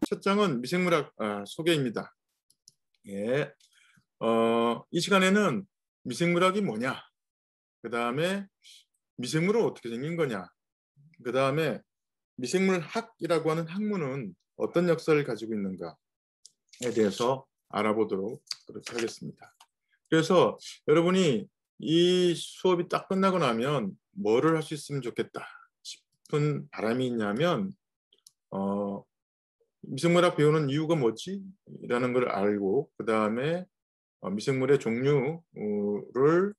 첫 장은 미생물학 소개입니다. 예. 이 시간에는 미생물학이 뭐냐, 그 다음에 미생물은 어떻게 생긴 거냐, 그 다음에 미생물학이라고 하는 학문은 어떤 역사를 가지고 있는가에 대해서 알아보도록 그렇게 하겠습니다. 그래서 여러분이 이 수업이 딱 끝나고 나면 뭐를 할 수 있으면 좋겠다 싶은 바람이 있냐면 미생물학 배우는 이유가 뭐지? 라는 걸 알고 그 다음에 미생물의 종류를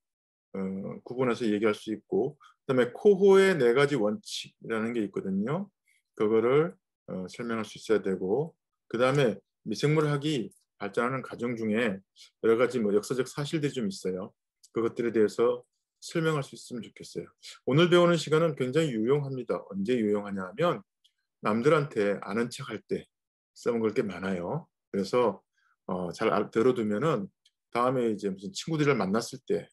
구분해서 얘기할 수 있고 그다음에 코호의 4가지 원칙이라는 게 있거든요. 그거를 설명할 수 있어야 되고 그 다음에 미생물학이 발전하는 과정 중에 여러 가지 역사적 사실들이 좀 있어요. 그것들에 대해서 설명할 수 있으면 좋겠어요. 오늘 배우는 시간은 굉장히 유용합니다. 언제 유용하냐 하면 남들한테 아는 척 할 때 써먹을 게 많아요. 그래서 잘 들어두면은 다음에 이제 무슨 친구들을 만났을 때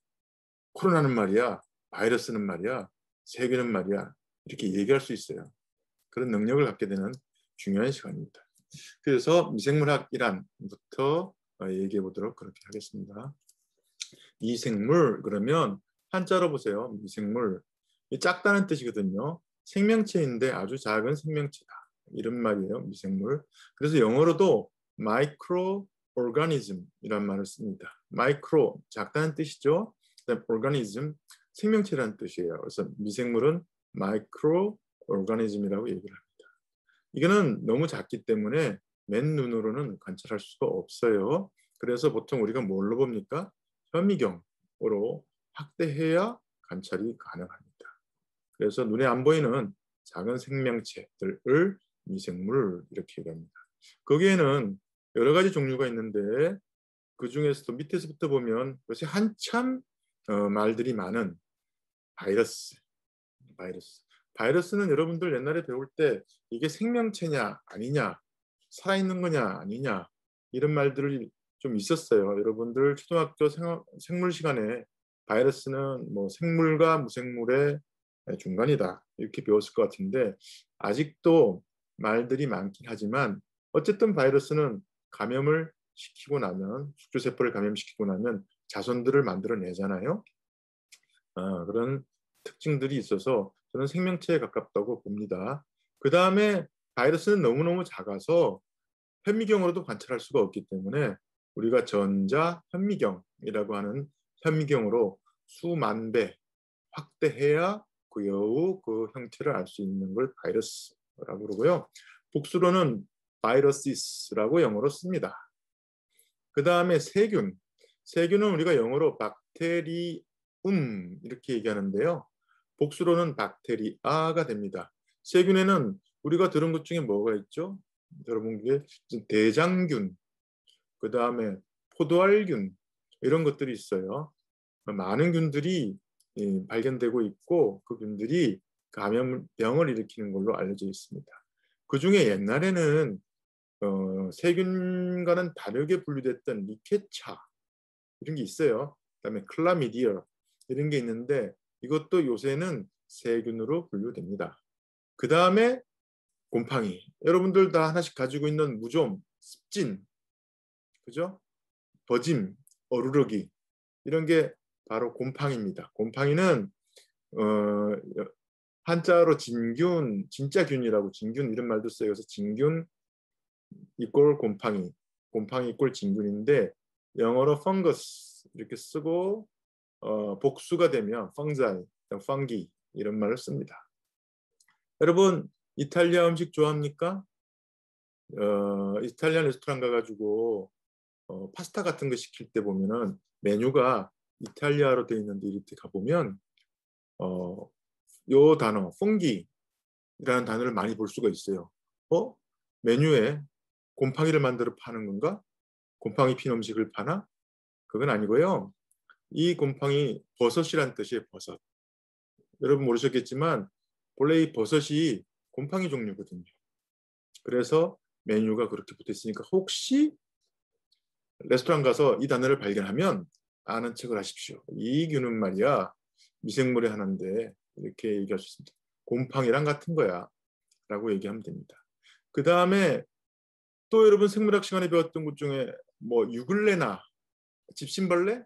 코로나는 말이야, 바이러스는 말이야, 세계는 말이야 이렇게 얘기할 수 있어요. 그런 능력을 갖게 되는 중요한 시간입니다. 그래서 미생물학이란부터 얘기해 보도록 그렇게 하겠습니다. 미생물 그러면 한자로 보세요. 미생물 작다는 뜻이거든요. 생명체인데 아주 작은 생명체다 이런 말이에요. 미생물. 그래서 영어로도 마이크로 오르가니즘이란 말을 씁니다. 마이크로 작다는 뜻이죠. 오르가니즘 생명체라는 뜻이에요. 그래서 미생물은 마이크로 오르가니즘이라고 얘기를 합니다. 이거는 너무 작기 때문에 맨눈으로는 관찰할 수가 없어요. 그래서 보통 우리가 뭘로 봅니까? 현미경으로 확대해야 관찰이 가능합니다. 그래서 눈에 안 보이는 작은 생명체들을 미생물 이렇게 얘기합니다. 거기에는 여러 가지 종류가 있는데 그 중에서도 밑에서부터 보면 요새 한참 말들이 많은 바이러스. 바이러스는 여러분들 옛날에 배울 때 이게 생명체냐 아니냐, 살아있는 거냐 아니냐 이런 말들이 좀 있었어요. 여러분들 초등학교 생물 시간에 바이러스는 뭐 생물과 무생물의 중간이다 이렇게 배웠을 것 같은데 아직도 말들이 많긴 하지만 어쨌든 바이러스는 감염을 시키고 나면 숙주세포를 감염시키고 나면 자손들을 만들어내잖아요. 그런 특징들이 있어서 저는 생명체에 가깝다고 봅니다. 그 다음에 바이러스는 너무너무 작아서 현미경으로도 관찰할 수가 없기 때문에 우리가 전자 현미경이라고 하는 현미경으로 수만 배 확대해야 겨우 그 형태를 알 수 있는 걸 바이러스라고 그러고요. 복수로는 바이러시스라고 영어로 씁니다. 그 다음에 세균. 세균은 우리가 영어로 박테리움 이렇게 얘기하는데요. 복수로는 박테리아가 됩니다. 세균에는 우리가 들은 것 중에 뭐가 있죠? 여러분, 대장균, 그 다음에 포도알균 이런 것들이 있어요. 많은 균들이 발견되고 있고 그 균들이 감염병을 일으키는 걸로 알려져 있습니다. 그 중에 옛날에는 세균과는 다르게 분류됐던 리케차 이런 게 있어요. 그다음에 클라미디아 이런 게 있는데 이것도 요새는 세균으로 분류됩니다. 그 다음에 곰팡이. 여러분들 다 하나씩 가지고 있는 무좀, 습진, 그죠? 버짐, 어루러기 이런 게 바로 곰팡이입니다. 곰팡이는 한자로 진균, 진짜 균이라고 진균 이런 말도 써요. 그래서 진균 이꼴 곰팡이, 곰팡이 이꼴 진균인데 영어로 fungus 이렇게 쓰고 복수가 되면 fungi, fungi 이런 말을 씁니다. 여러분 이탈리아 음식 좋아합니까? 이탈리안 레스토랑 가가지고 파스타 같은 거 시킬 때 보면은 메뉴가 이탈리아로 되어 있는데 이렇게 가보면 요 단어 fungi라는 단어를 많이 볼 수가 있어요. 메뉴에 곰팡이를 만들어 파는 건가? 곰팡이 핀 음식을 파나? 그건 아니고요. 이 곰팡이 버섯이란 뜻이에요. 버섯. 여러분 모르셨겠지만 본래 이 버섯이 곰팡이 종류거든요. 그래서 메뉴가 그렇게 붙어 있으니까 혹시 레스토랑 가서 이 단어를 발견하면 아는 척을 하십시오. 이 균은 말이야 미생물의 하나인데 이렇게 얘기할 수 있습니다. 곰팡이랑 같은 거야 라고 얘기하면 됩니다. 그 다음에 또 여러분 생물학 시간에 배웠던 것 중에 뭐 유글레나, 집신벌레,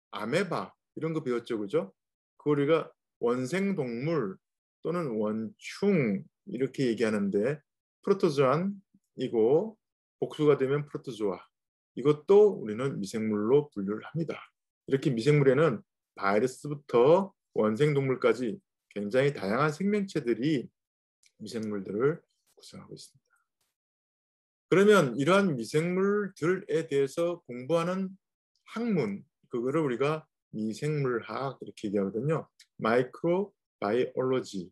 아메바 이런 거 배웠죠, 그죠? 그 우리가 원생동물 또는 원충 이렇게 얘기하는데 프로토조안이고 복수가 되면 프로토조아. 이것도 우리는 미생물로 분류를 합니다. 이렇게 미생물에는 바이러스부터 원생동물까지 굉장히 다양한 생명체들이 미생물들을 구성하고 있습니다. 그러면 이러한 미생물들에 대해서 공부하는 학문, 그거를 우리가 미생물학 이렇게 얘기하거든요. 마이크로바이올로지.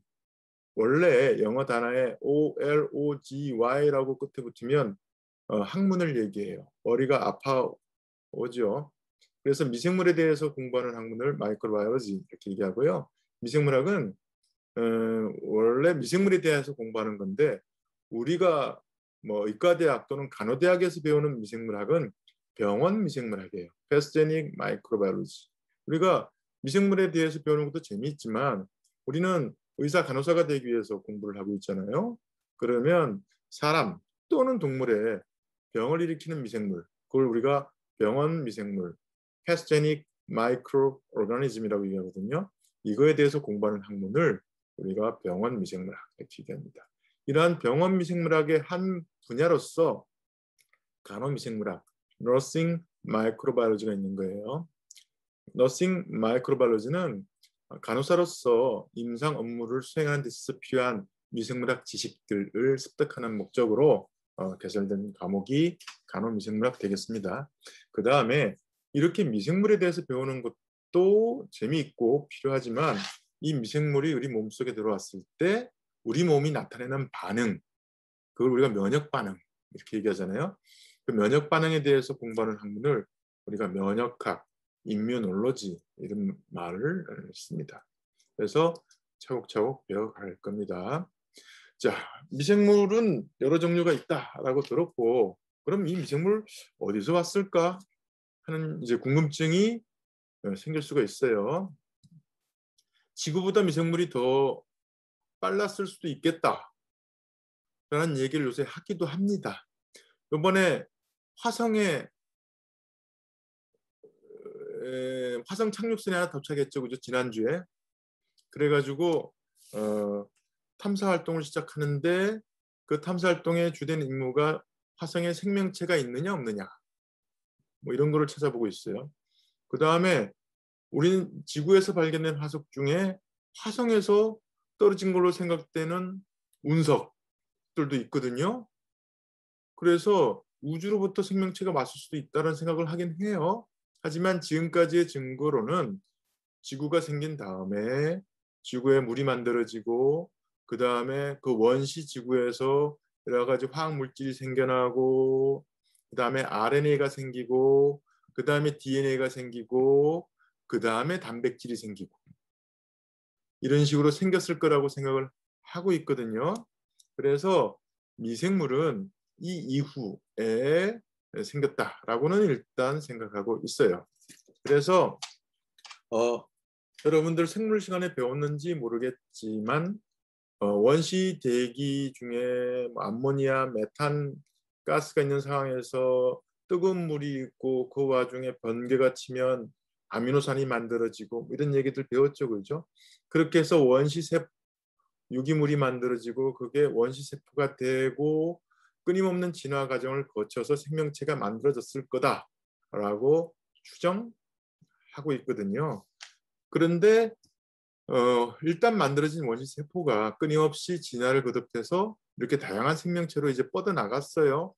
원래 영어 단어에 OLOGY라고 끝에 붙으면 학문을 얘기해요. 머리가 아파오죠. 그래서 미생물에 대해서 공부하는 학문을 마이크로바이올로지 이렇게 얘기하고요. 미생물학은 원래 미생물에 대해서 공부하는 건데 우리가 뭐 의과대학 또는 간호대학에서 배우는 미생물학은 병원 미생물학이에요. 패스제닉 마이크로바이올로지. 우리가 미생물에 대해서 배우는 것도 재미있지만 우리는 의사 간호사가 되기 위해서 공부를 하고 있잖아요. 그러면 사람 또는 동물에 병을 일으키는 미생물, 그걸 우리가 병원 미생물, 패스제닉 마이크로 오르가니즘이라고 얘기하거든요. 이거에 대해서 공부하는 학문을 우리가 병원 미생물학 이렇게 얘기합니다. 이러한 병원 미생물학의 한 분야로서 간호미생물학, 너싱 마이크로바이올로지가 있는 거예요. 너싱 마이크로바이올로지는 간호사로서 임상 업무를 수행하는 데 있어서 필요한 미생물학 지식들을 습득하는 목적으로 개설된 과목이 간호미생물학 되겠습니다. 그 다음에 이렇게 미생물에 대해서 배우는 것도 재미있고 필요하지만 이 미생물이 우리 몸속에 들어왔을 때 우리 몸이 나타내는 반응, 그걸 우리가 면역 반응 이렇게 얘기하잖아요. 그 면역 반응에 대해서 공부하는 학문을 우리가 면역학, 임뮤놀로지 이런 말을 씁니다. 그래서 차곡차곡 배워갈 겁니다. 자, 미생물은 여러 종류가 있다라고 들었고, 그럼 이 미생물 어디서 왔을까 하는 이제 궁금증이 생길 수가 있어요. 지구보다 미생물이 더 빨랐을 수도 있겠다 라는 얘기를 요새 하기도 합니다. 이번에 화성에 화성 착륙선이 하나 도착했죠, 그죠? 지난주에. 그래가지고 탐사 활동을 시작하는데 그 탐사 활동의 주된 임무가 화성에 생명체가 있느냐 없느냐 뭐 이런 거를 찾아보고 있어요. 그 다음에 우리는 지구에서 발견된 화석 중에 화성에서 떨어진 걸로 생각되는 운석들도 있거든요. 그래서 우주로부터 생명체가 왔을 수도 있다는 생각을 하긴 해요. 하지만 지금까지의 증거로는 지구가 생긴 다음에 지구에 물이 만들어지고 그 다음에 그 원시 지구에서 여러 가지 화학 물질이 생겨나고 그 다음에 RNA가 생기고 그 다음에 DNA가 생기고 그 다음에 단백질이 생기고 이런 식으로 생겼을 거라고 생각을 하고 있거든요. 그래서 미생물은 이 이후에 생겼다라고는 일단 생각하고 있어요. 그래서 여러분들 생물 시간에 배웠는지 모르겠지만 원시 대기 중에 암모니아, 메탄 가스가 있는 상황에서 뜨거운 물이 있고 그 와중에 번개가 치면 아미노산이 만들어지고 이런 얘기들 배웠죠, 그죠? 그렇게 해서 원시세포 유기물이 만들어지고 그게 원시세포가 되고 끊임없는 진화 과정을 거쳐서 생명체가 만들어졌을 거다라고 추정하고 있거든요. 그런데 일단 만들어진 원시세포가 끊임없이 진화를 거듭해서 이렇게 다양한 생명체로 이제 뻗어나갔어요.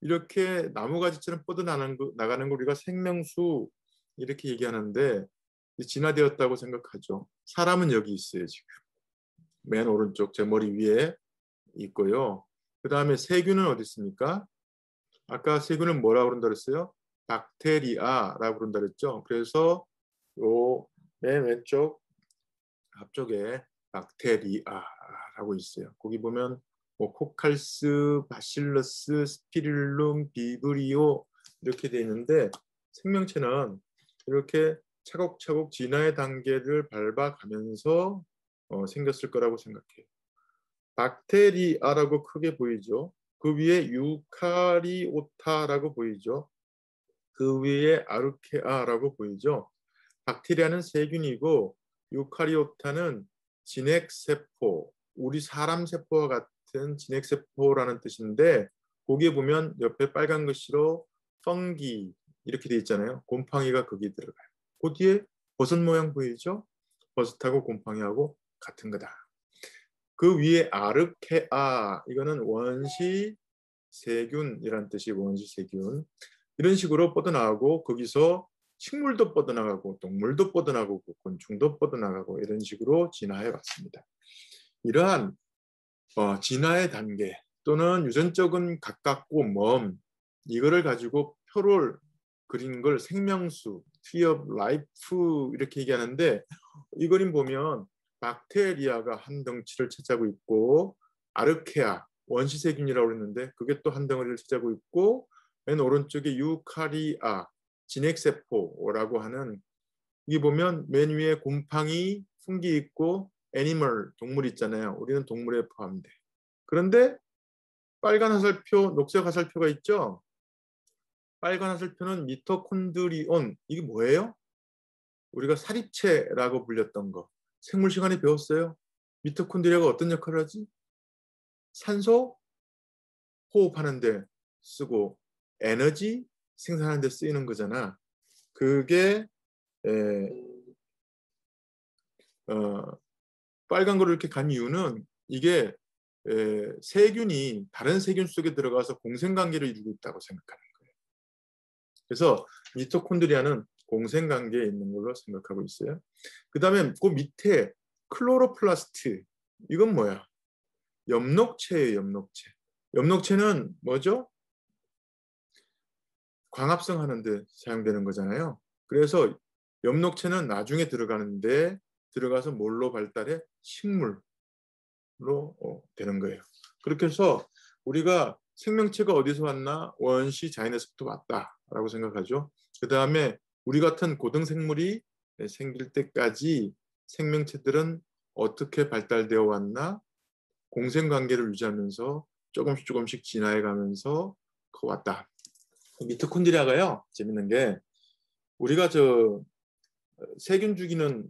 이렇게 나무가지처럼 뻗어나가는 걸 우리가 생명수 이렇게 얘기하는데 진화되었다고 생각하죠. 사람은 여기 있어요, 지금. 맨 오른쪽 제 머리 위에 있고요. 그 다음에 세균은 어디 있습니까? 아까 세균은 뭐라고 그런다 그랬어요? 박테리아라고 그런다 그랬죠. 그래서 요 맨 왼쪽 앞쪽에 박테리아라고 있어요. 거기 보면 뭐 코칼스, 바실러스, 스피룰름, 비브리오 이렇게 돼 있는데 생명체는 이렇게 차곡차곡 진화의 단계를 밟아가면서 생겼을 거라고 생각해요. 박테리아라고 크게 보이죠. 그 위에 유카리오타라고 보이죠. 그 위에 아르케아라고 보이죠. 박테리아는 세균이고 유카리오타는 진핵세포, 우리 사람 세포와 같은 진핵세포라는 뜻인데 거기에 보면 옆에 빨간 글씨로 펑기 이렇게 돼 있잖아요. 곰팡이가 거기에 들어가요. 그 뒤에 버섯 모양 보이죠? 버섯하고 곰팡이하고 같은 거다. 그 위에 아르케아, 이거는 원시 세균이란 뜻이 원시 세균. 이런 식으로 뻗어나가고 거기서 식물도 뻗어나가고 동물도 뻗어나가고 곤충도 뻗어나가고 이런 식으로 진화해 왔습니다. 이러한 진화의 단계 또는 유전적인 가깝고 먼 이거를 가지고 표를 그린 걸 생명수, tree of life 이렇게 얘기하는데 이 그림 보면 박테리아가 한 덩치를 차지하고 있고 아르케아, 원시세균이라고 했는데 그게 또 한 덩어리를 차지하고 있고 맨 오른쪽에 유카리아, 진핵세포라고 하는 여기 보면 맨 위에 곰팡이, fungi 있고 애니멀, 동물 있잖아요. 우리는 동물에 포함돼. 그런데 빨간 화살표, 녹색 화살표가 있죠. 빨간 화살표는 미토콘드리온. 이게 뭐예요? 우리가 사립체라고 불렸던 거. 생물 시간에 배웠어요. 미토콘드리아가 어떤 역할을 하지? 산소 호흡하는 데 쓰고 에너지 생산하는 데 쓰이는 거잖아. 그게 빨간 거를 이렇게 간 이유는 이게 세균이 다른 세균 속에 들어가서 공생관계를 이루고 있다고 생각하는 거예요. 그래서 미토콘드리아는 공생관계에 있는 걸로 생각하고 있어요. 그 다음에 그 밑에 클로로플라스트, 이건 뭐야? 엽록체예요, 엽록체. 엽록체는 뭐죠? 광합성 하는데 사용되는 거잖아요. 그래서 엽록체는 나중에 들어가는데 들어가서 뭘로 발달해? 식물로 되는 거예요. 그렇게 해서 우리가 생명체가 어디서 왔나? 원시 자연에서부터 왔다라고 생각하죠. 그 다음에 우리 같은 고등생물이 생길 때까지 생명체들은 어떻게 발달되어 왔나? 공생관계를 유지하면서 조금씩 진화해 가면서 왔다. 미토콘드리아가요, 재밌는 게 우리가 세균 죽이는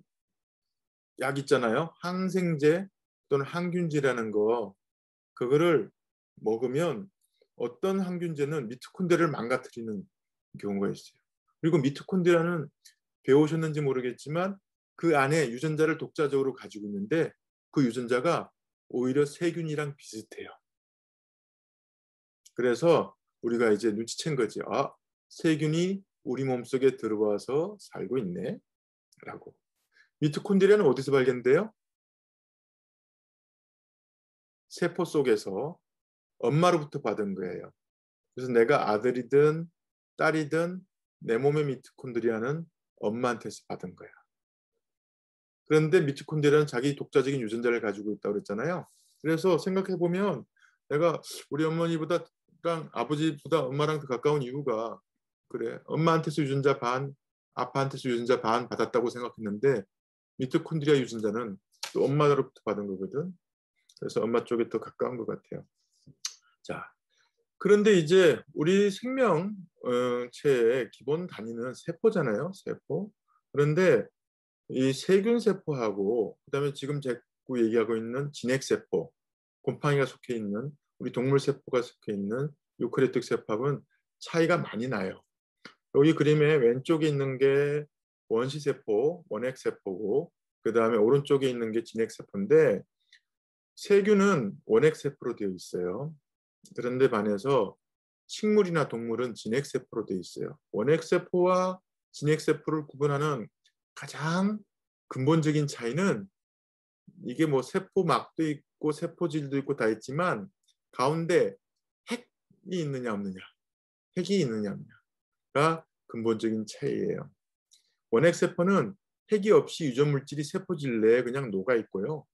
약 있잖아요. 항생제 또는 항균제라는 거, 그거를 먹으면 어떤 항균제는 미토콘드리아를 망가뜨리는 경우가 있어요. 그리고 미토콘드리아는 배우셨는지 모르겠지만 그 안에 유전자를 독자적으로 가지고 있는데 그 유전자가 오히려 세균이랑 비슷해요. 그래서 우리가 이제 눈치챈 거지. 아, 세균이 우리 몸속에 들어와서 살고 있네 라고. 미토콘드리아는 어디서 발견돼요? 세포 속에서 엄마로부터 받은 거예요. 그래서 내가 아들이든 딸이든 내 몸의 미토콘드리아는 엄마한테서 받은 거야. 그런데 미토콘드리아는 자기 독자적인 유전자를 가지고 있다고 그랬잖아요. 그래서 생각해보면 내가 우리 어머니보다 아버지보다 엄마랑 더 가까운 이유가 그래. 엄마한테서 유전자 반, 아빠한테서 유전자 반 받았다고 생각했는데 미토콘드리아 유전자는 또 엄마로부터 받은 거거든. 그래서 엄마 쪽에 더 가까운 것 같아요. 자, 그런데 이제 우리 생명체의 기본 단위는 세포잖아요. 세포. 그런데 이 세균 세포하고 그다음에 지금 자꾸 얘기하고 있는 진핵 세포, 곰팡이가 속해 있는 우리 동물 세포가 속해 있는 유카리오틱 세포하고는 차이가 많이 나요. 여기 그림에 왼쪽에 있는 게 원시 세포, 원핵 세포고 그다음에 오른쪽에 있는 게 진핵 세포인데 세균은 원핵 세포로 되어 있어요. 그런데 반해서 식물이나 동물은 진핵 세포로 되어 있어요. 원핵 세포와 진핵 세포를 구분하는 가장 근본적인 차이는 이게 뭐 세포막도 있고 세포질도 있고 다 있지만 가운데 핵이 있느냐 없느냐, 핵이 있느냐 없느냐가 근본적인 차이예요. 원핵 세포는 핵이 없이 유전 물질이 세포질 내에 그냥 녹아 있고요.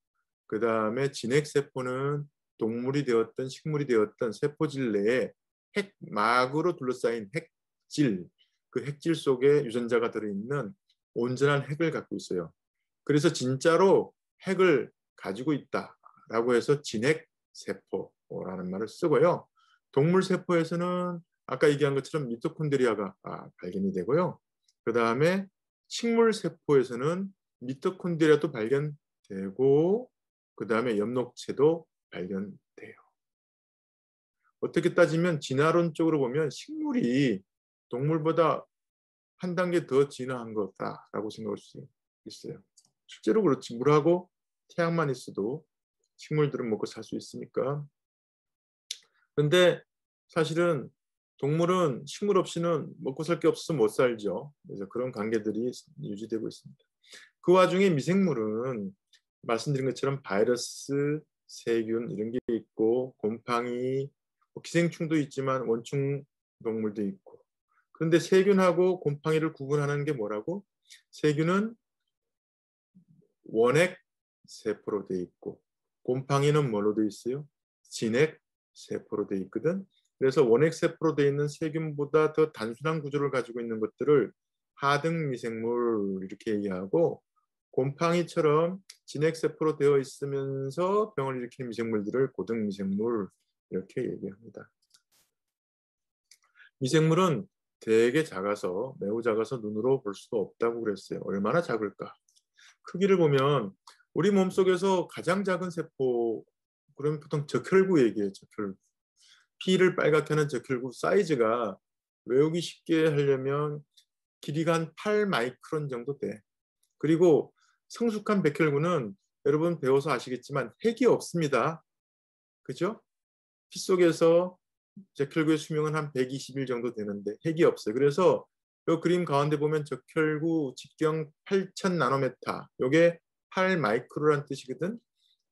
그 다음에 진핵 세포는 동물이 되었던 식물이 되었던 세포질 내에 핵막으로 둘러싸인 핵질, 그 핵질 속에 유전자가 들어있는 온전한 핵을 갖고 있어요. 그래서 진짜로 핵을 가지고 있다라고 해서 진핵 세포라는 말을 쓰고요. 동물 세포에서는 아까 얘기한 것처럼 미토콘드리아가 발견이 되고요. 그 다음에 식물 세포에서는 미토콘드리아도 발견되고 그 다음에 엽록체도 발견돼요. 어떻게 따지면 진화론적으로 보면 식물이 동물보다 한 단계 더 진화한 거다라고 생각할 수 있어요. 실제로 그렇지. 물하고 태양만 있어도 식물들은 먹고 살 수 있으니까. 그런데 사실은 동물은 식물 없이는 먹고 살 게 없어서 못 살죠. 그래서 그런 관계들이 유지되고 있습니다. 그 와중에 미생물은 말씀드린 것처럼 바이러스, 세균 이런 게 있고 곰팡이, 기생충도 있지만 원충 동물도 있고. 그런데 세균하고 곰팡이를 구분하는 게 뭐라고? 세균은 원핵 세포로 돼 있고 곰팡이는 뭘로 돼 있어요? 진핵 세포로 돼 있거든. 그래서 원핵 세포로 돼 있는 세균보다 더 단순한 구조를 가지고 있는 것들을 하등 미생물 이렇게 얘기하고 곰팡이처럼 진핵 세포로 되어 있으면서 병을 일으키는 미생물들을 고등 미생물 이렇게 얘기합니다. 미생물은 되게 작아서 매우 작아서 눈으로 볼 수가 없다고 그랬어요. 얼마나 작을까? 크기를 보면 우리 몸속에서 가장 작은 세포 그러면 보통 적혈구 얘기해요. 적혈구. 피를 빨갛게 하는 적혈구 사이즈가 외우기 쉽게 하려면 길이가 한 8 마이크론 정도 돼. 그리고 성숙한 백혈구는 여러분 배워서 아시겠지만 핵이 없습니다. 그죠? 피 속에서 적혈구의 수명은 한 120일 정도 되는데 핵이 없어요. 그래서 이 그림 가운데 보면 적혈구 직경 8,000 나노메타 이게 8 마이크로란 뜻이거든.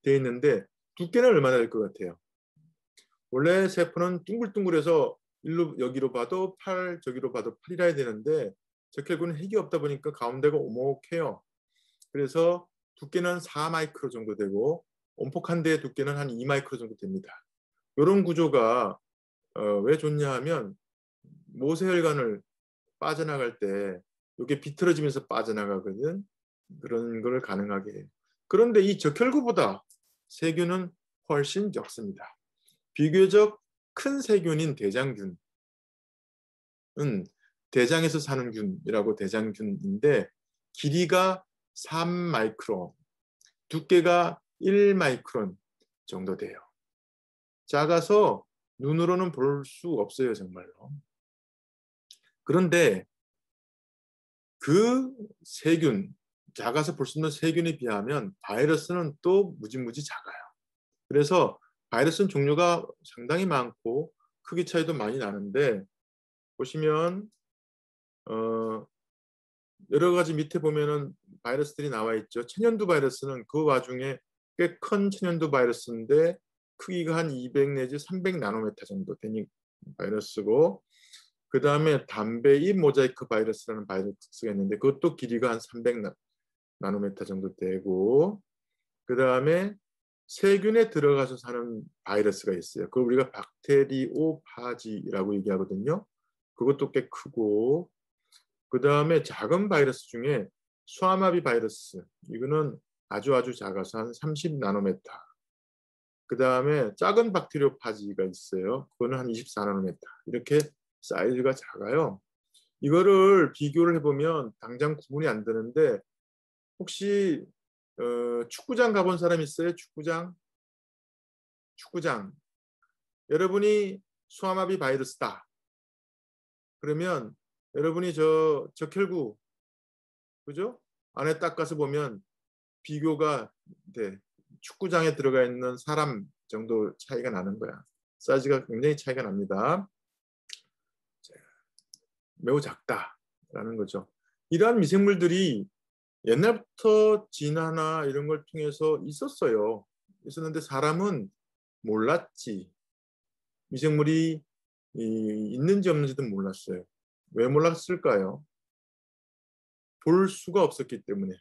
되어 있는데 두께는 얼마나 될 것 같아요? 원래 세포는 둥글둥글해서 일로 여기로 봐도 8, 저기로 봐도 8이라 해야 되는데 적혈구는 핵이 없다 보니까 가운데가 오목해요. 그래서 두께는 4 마이크로 정도 되고 온폭한 데의 두께는 한 2 마이크로 정도 됩니다. 이런 구조가 왜 좋냐 하면 모세혈관을 빠져나갈 때 이게 비틀어지면서 빠져나가거든. 그런 걸 가능하게 해요. 그런데 이 적혈구보다 세균은 훨씬 적습니다. 비교적 큰 세균인 대장균은 대장에서 사는 균이라고 대장균인데 길이가 3 마이크론, 두께가 1 마이크론 정도 돼요. 작아서 눈으로는 볼 수 없어요, 정말로. 그런데 그 세균, 작아서 볼 수 있는 세균에 비하면 바이러스는 또 무지무지 작아요. 그래서 바이러스는 종류가 상당히 많고 크기 차이도 많이 나는데 보시면 여러 가지 밑에 보면은 바이러스들이 나와 있죠. 천연두 바이러스는 그 와중에 꽤 큰 천연두 바이러스인데 크기가 한 200 내지 300 나노메타 정도 되는 바이러스고 그 다음에 담배잎 모자이크 바이러스라는 바이러스가 있는데 그것도 길이가 한 300 나노메타 정도 되고 그 다음에 세균에 들어가서 사는 바이러스가 있어요. 그걸 우리가 박테리오파지라고 얘기하거든요. 그것도 꽤 크고 그 다음에 작은 바이러스 중에 수아마비 바이러스 이거는 아주 작아서 한 30 나노메타 그 다음에 작은 박테리오파지가 있어요. 그거는 한 24 나노메타 이렇게 사이즈가 작아요. 이거를 비교를 해보면 당장 구분이 안 되는데 혹시 축구장 가본 사람 있어요? 축구장? 여러분이 수아마비 바이러스다. 그러면 여러분이 저 적혈구 그죠? 안에 딱 가서 보면 비교가 돼. 축구장에 들어가 있는 사람 정도 차이가 나는 거야. 사이즈가 굉장히 차이가 납니다. 매우 작다라는 거죠. 이러한 미생물들이 옛날부터 진화나 이런 걸 통해서 있었는데 사람은 몰랐지. 미생물이 있는지 없는지도 몰랐어요. 왜 몰랐을까요? 볼 수가 없었기 때문에.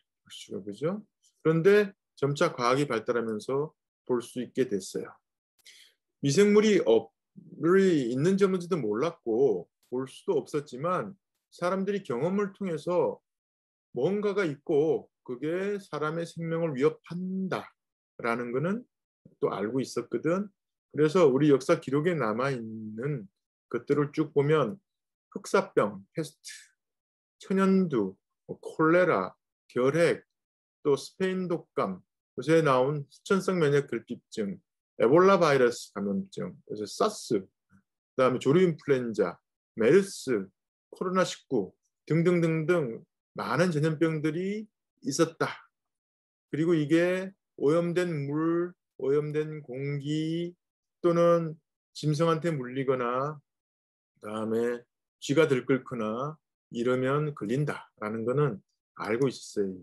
그죠? 그런데 점차 과학이 발달하면서 볼 수 있게 됐어요. 미생물이 있는지 없는지도 몰랐고 볼 수도 없었지만 사람들이 경험을 통해서 뭔가가 있고 그게 사람의 생명을 위협한다라는 거는 또 알고 있었거든. 그래서 우리 역사 기록에 남아있는 것들을 쭉 보면 흑사병, 패스트, 천연두, 콜레라, 결핵, 또 스페인 독감, 요새 나온 후천성 면역 결핍증, 에볼라 바이러스 감염증, 요새 사스, 그다음에 조류 인플루엔자, 메르스, 코로나19 등등등등 많은 전염병들이 있었다. 그리고 이게 오염된 물, 오염된 공기 또는 짐승한테 물리거나 그다음에 쥐가 들끓거나 이러면 걸린다라는 거는 알고 있었어요.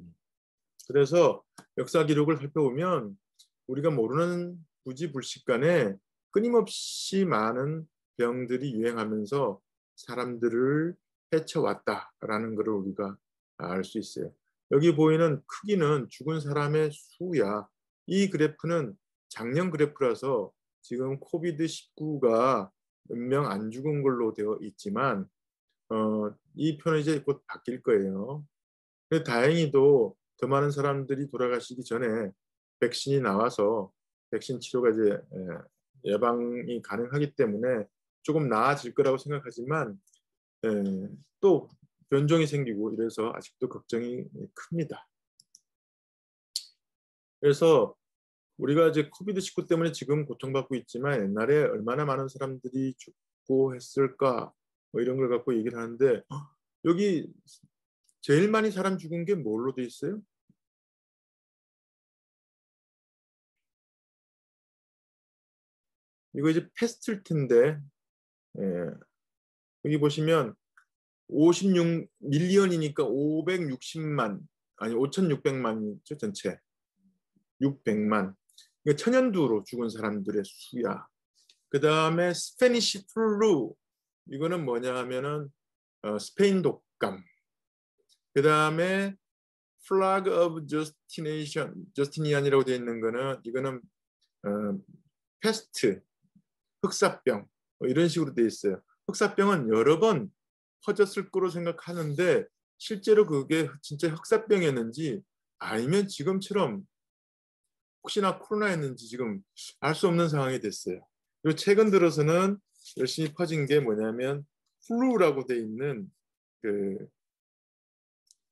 그래서 역사 기록을 살펴보면 우리가 모르는 부지불식간에 끊임없이 많은 병들이 유행하면서 사람들을 해쳐왔다라는 것을 우리가 알 수 있어요. 여기 보이는 크기는 죽은 사람의 수야. 이 그래프는 작년 그래프라서 지금 코비드19가 몇 명 안 죽은 걸로 되어 있지만 이 표는 이제 곧 바뀔 거예요. 다행히도 더 많은 사람들이 돌아가시기 전에 백신이 나와서 백신 치료가 이제 예방이 가능하기 때문에 조금 나아질 거라고 생각하지만 또 변종이 생기고 이래서 아직도 걱정이 큽니다. 그래서 우리가 이제 코비드19 때문에 지금 고통받고 있지만 옛날에 얼마나 많은 사람들이 죽고 했을까 뭐 이런 걸 갖고 얘기를 하는데 여기 제일 많이 사람 죽은 게 뭘로 돼 있어요? 이거 이제 패스트일 텐데 여기 보시면 56 밀리언이니까 560만 아니 5,600만이죠 전체 600만. 이거 천연두로 죽은 사람들의 수야. 그 다음에 스페니시 플루 이거는 뭐냐 하면은 스페인 독감. 그 다음에 플라그 오브 저스티니안이라고 되어 있는 거는 이거는 패스트, 흑사병 뭐 이런 식으로 되어 있어요. 흑사병은 여러 번 퍼졌을 거로 생각하는데 실제로 그게 진짜 흑사병이었는지 아니면 지금처럼 혹시나 코로나였는지 지금 알 수 없는 상황이 됐어요. 그리고 최근 들어서는 열심히 퍼진 게 뭐냐면 플루라고 돼 있는 그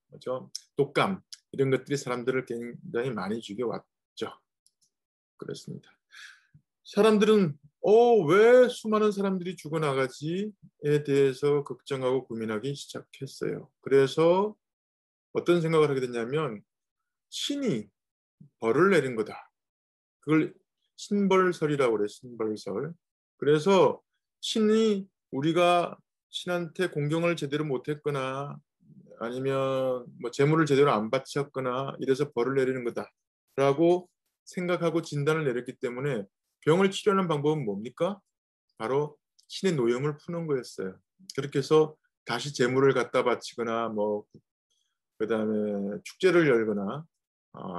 뭐죠? 독감 이런 것들이 사람들을 굉장히 많이 죽여왔죠. 그렇습니다. 사람들은 왜 수많은 사람들이 죽어나가지에 대해서 걱정하고 고민하기 시작했어요. 그래서 어떤 생각을 하게 됐냐면 신이 벌을 내린 거다. 그걸 신벌설이라고 그래요. 신벌설. 그래서 신이 우리가 신한테 공경을 제대로 못했거나 아니면 뭐 재물을 제대로 안 바쳤거나 이래서 벌을 내리는 거다라고 생각하고 진단을 내렸기 때문에 병을 치료하는 방법은 뭡니까? 바로 신의 노염을 푸는 거였어요. 그렇게 해서 다시 재물을 갖다 바치거나 뭐 그다음에 축제를 열거나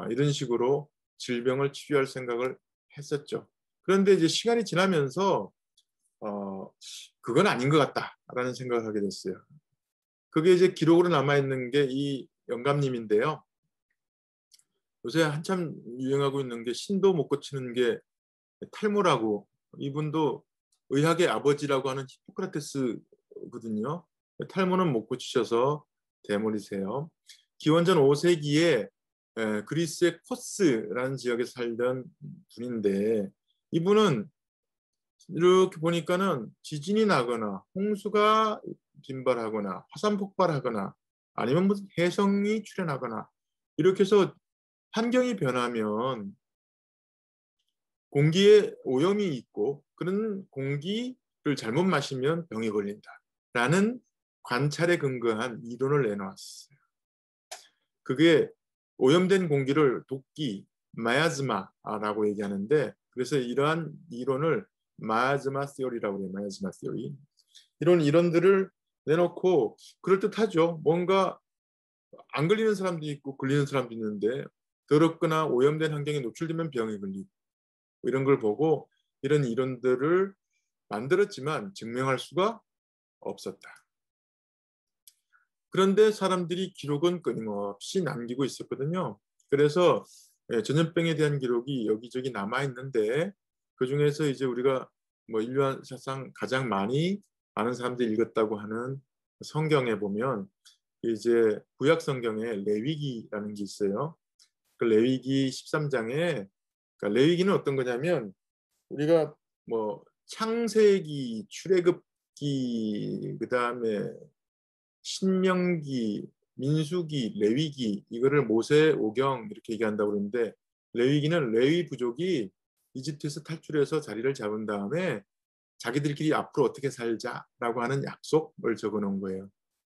이런 식으로 질병을 치료할 생각을 했었죠. 그런데 이제 시간이 지나면서 그건 아닌 것 같다라는 생각을 하게 됐어요. 그게 이제 기록으로 남아있는 게 이 영감님인데요. 요새 한참 유행하고 있는 게 신도 못 고치는 게 탈모라고 이분도 의학의 아버지라고 하는 히포크라테스거든요. 탈모는 못 고치셔서 대물이세요. 기원전 5세기에 그리스의 코스라는 지역에 살던 분인데 이분은 이렇게 보니까는 지진이 나거나 홍수가 빈발하거나 화산 폭발하거나 아니면 무슨 해성이 출현하거나 이렇게 해서 환경이 변하면 공기에 오염이 있고 그런 공기를 잘못 마시면 병이 걸린다라는 관찰에 근거한 이론을 내놓았어요. 그게 오염된 공기를 독기, 마야즈마라고 얘기하는데 그래서 이러한 이론을 마야즈마 시오리라고 해요. 마야즈마 시오리. 이런 이론들을 내놓고 그럴듯하죠. 뭔가 안 걸리는 사람도 있고 걸리는 사람도 있는데 더럽거나 오염된 환경에 노출되면 병이 걸리고 이런 걸 보고 이런 이론들을 만들었지만 증명할 수가 없었다. 그런데 사람들이 기록은 끊임없이 남기고 있었거든요. 그래서 전염병에 대한 기록이 여기저기 남아있는데 그중에서 이제 우리가 뭐 인류 사상 가장 많이 많은 사람들이 읽었다고 하는 성경에 보면 이제 구약 성경에 레위기라는 게 있어요. 그 레위기 13장에 그러니까 레위기는 어떤 거냐면 우리가 뭐 창세기, 출애굽기, 그다음에 신명기, 민수기, 레위기 이거를 모세, 오경 이렇게 얘기한다고 그러는데 레위기는 레위 부족이 이집트에서 탈출해서 자리를 잡은 다음에 자기들끼리 앞으로 어떻게 살자라고 하는 약속을 적어 놓은 거예요.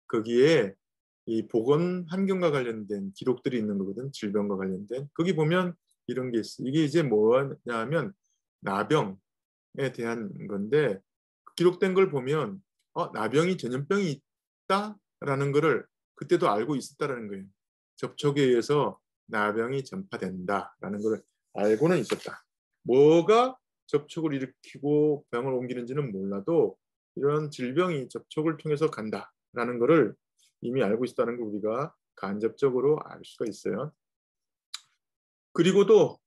거기에 이 보건 환경과 관련된 기록들이 있는 거거든. 질병과 관련된. 거기 보면 이런 게 있어. 이게 이제 뭐냐면 나병에 대한 건데 기록된 걸 보면 나병이 전염병이 있다라는 거를 그때도 알고 있었다라는 거예요. 접촉에 의해서 나병이 전파된다라는 걸 알고는 있었다. 뭐가 접촉을 일으키고 병을 옮기는지는 몰라도 이런 질병이 접촉을 통해서 간다라는 거를 이미 알고 있다는 걸 우리가 간접적으로 알 수가 있어요. 그리고도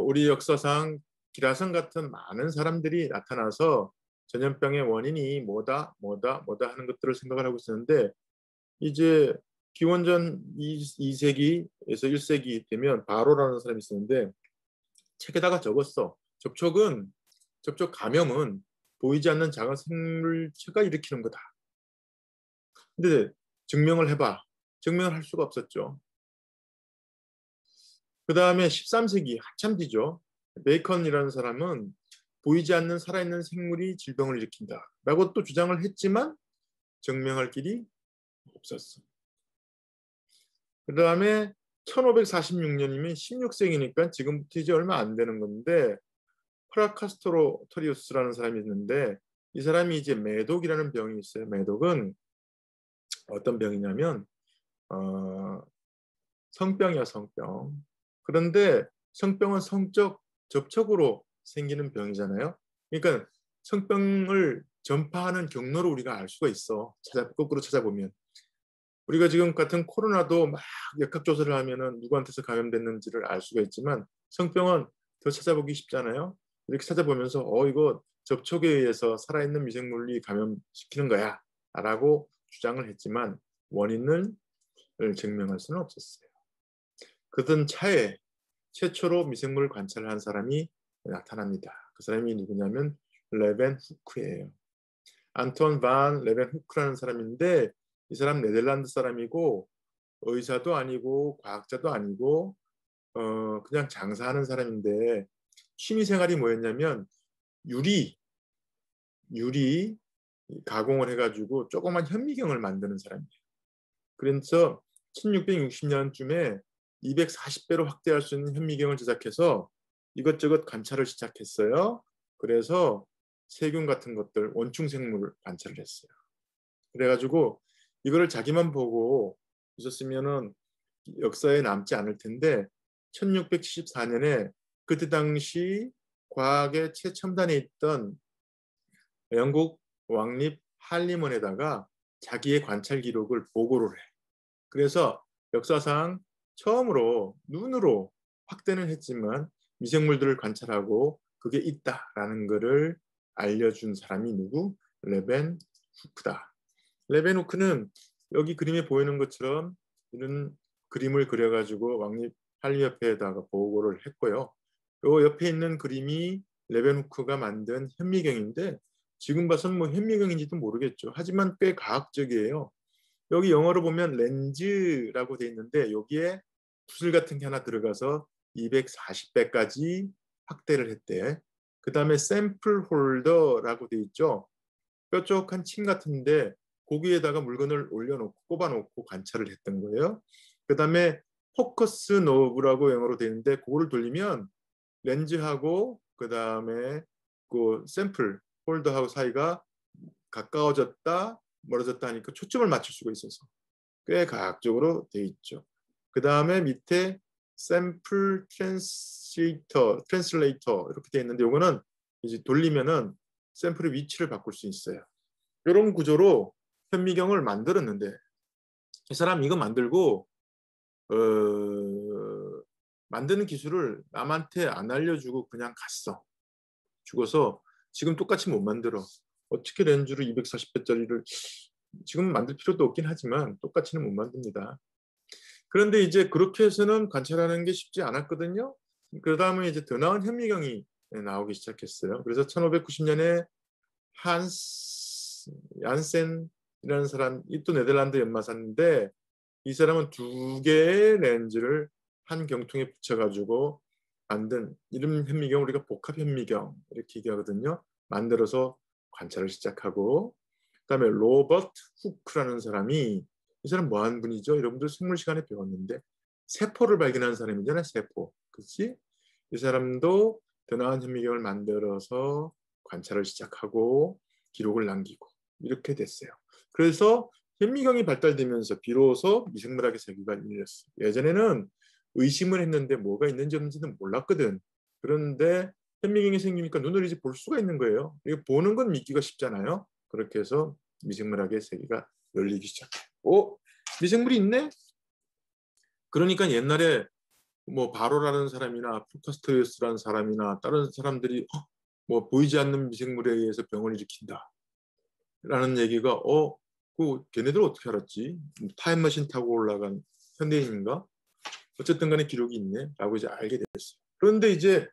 우리 역사상 기라성 같은 많은 사람들이 나타나서 전염병의 원인이 뭐다 하는 것들을 생각을 하고 있었는데 이제 기원전 2세기에서 1세기 되면 바로라는 사람이 있었는데 책에다가 적었어. 접촉 감염은 보이지 않는 작은 생물체가 일으키는 거다. 근데 증명을 해봐. 증명을 할 수가 없었죠. 그 다음에 13세기 한참 뒤죠. 베이컨이라는 사람은 보이지 않는 살아있는 생물이 질병을 일으킨다 라고 또 주장을 했지만 증명할 길이 없었어. 그 다음에 1546년이면 16세기니까 지금부터 이제 얼마 안 되는 건데 프라카스토로토리우스라는 사람이 있는데 이 사람이 이제 매독이라는 병이 있어요. 매독은 어떤 병이냐면 성병이야, 성병. 그런데 성병은 성적 접촉으로 생기는 병이잖아요. 그러니까 성병을 전파하는 경로를 우리가 알 수가 있어. 거꾸로 찾아보면. 우리가 지금 같은 코로나도 막 역학조사를 하면은 누구한테서 감염됐는지를 알 수가 있지만 성병은 더 찾아보기 쉽잖아요. 이렇게 찾아보면서 이거 접촉에 의해서 살아있는 미생물이 감염시키는 거야 라고 주장을 했지만 원인을 증명할 수는 없었어요. 그러던 차에 최초로 미생물을 관찰한 사람이 나타납니다. 그 사람이 누구냐면 레벤 후크예요. 안톤 반 레벤 후크라는 사람인데 이 사람 네덜란드 사람이고 의사도 아니고 과학자도 아니고 그냥 장사하는 사람인데 취미 생활이 뭐였냐면 유리 가공을 해가지고 조그만 현미경을 만드는 사람이에요. 그래서 1660년쯤에 240배로 확대할 수 있는 현미경을 제작해서 이것저것 관찰을 시작했어요. 그래서 세균 같은 것들, 원충 생물을 관찰을 했어요. 그래가지고 이거를 자기만 보고 있었으면은 역사에 남지 않을 텐데 1674년에 그때 당시 과학의 최첨단에 있던 영국 왕립 한림원에다가 자기의 관찰 기록을 보고를 해. 그래서 역사상 처음으로 눈으로 확대는 했지만 미생물들을 관찰하고 그게 있다라는 것을 알려준 사람이 누구? 레벤 후크다. 레벤 후크는 여기 그림에 보이는 것처럼 이런 그림을 그려가지고 왕립 한림협회에다가 보고를 했고요. 요 옆에 있는 그림이 레벤 후크가 만든 현미경인데 지금 봐서는 뭐 현미경인지도 모르겠죠. 하지만 꽤 과학적이에요. 여기 영어로 보면 렌즈라고 돼 있는데 여기에 구슬 같은 게 하나 들어가서 240배까지 확대를 했대. 그 다음에 샘플 홀더라고 돼 있죠. 뾰족한 침 같은데 거기에다가 물건을 올려놓고 꼽아놓고 관찰을 했던 거예요. 그 다음에 포커스 노브라고 영어로 돼 있는데 그거를 돌리면 렌즈하고 그 다음에 그 샘플 홀더하고 사이가 가까워졌다 멀어졌다 하니까 초점을 맞출 수가 있어서 꽤 과학적으로 돼 있죠. 그 다음에 밑에 샘플 트랜슬레이터 이렇게 돼 있는데 이거는 이제 돌리면은 샘플의 위치를 바꿀 수 있어요. 이런 구조로 현미경을 만들었는데 이 사람 이거 만들고 만드는 기술을 남한테 안 알려주고 그냥 갔어. 죽어서 지금 똑같이 못 만들어. 어떻게 렌즈로 240배짜리를 지금 만들 필요도 없긴 하지만 똑같이는 못 만듭니다. 그런데 이제 그렇게 해서는 관찰하는 게 쉽지 않았거든요. 그 다음에 이제 더 나은 현미경이 나오기 시작했어요. 그래서 1590년에 한스 얀센이라는 사람, 이 또 네덜란드 연마사인데 이 사람은 두 개의 렌즈를 한 경통에 붙여가지고 만든 이름 현미경, 우리가 복합 현미경 이렇게 얘기하거든요. 만들어서 관찰을 시작하고, 그다음에 로버트 후크라는 사람이, 이 사람 뭐 하는 분이죠? 여러분들 생물 시간에 배웠는데 세포를 발견한 사람이잖아요. 세포. 그렇지? 이 사람도 더 나은 현미경을 만들어서 관찰을 시작하고 기록을 남기고 이렇게 됐어요. 그래서 현미경이 발달되면서 비로소 미생물학의 세계가 열렸어요. 예전에는 의심을 했는데 뭐가 있는지 없는지는 몰랐거든. 그런데 현미경이 생기니까 눈으로 이제 볼 수가 있는 거예요. 이거 보는 건 믿기가 쉽잖아요. 그렇게 해서 미생물학의 세계가 열리기 시작해요. 오, 미생물이 있네? 그러니까 옛날에 뭐 바로라는 사람이나 프로카스토리우스라는 사람이나 다른 사람들이 뭐 보이지 않는 미생물에 의해서 병을 일으킨다 라는 얘기가 그 걔네들 어떻게 알았지? 타임머신 타고 올라간 현대인인가? 어쨌든 간에 기록이 있네 라고 이제 알게 됐어요. 그런데 이제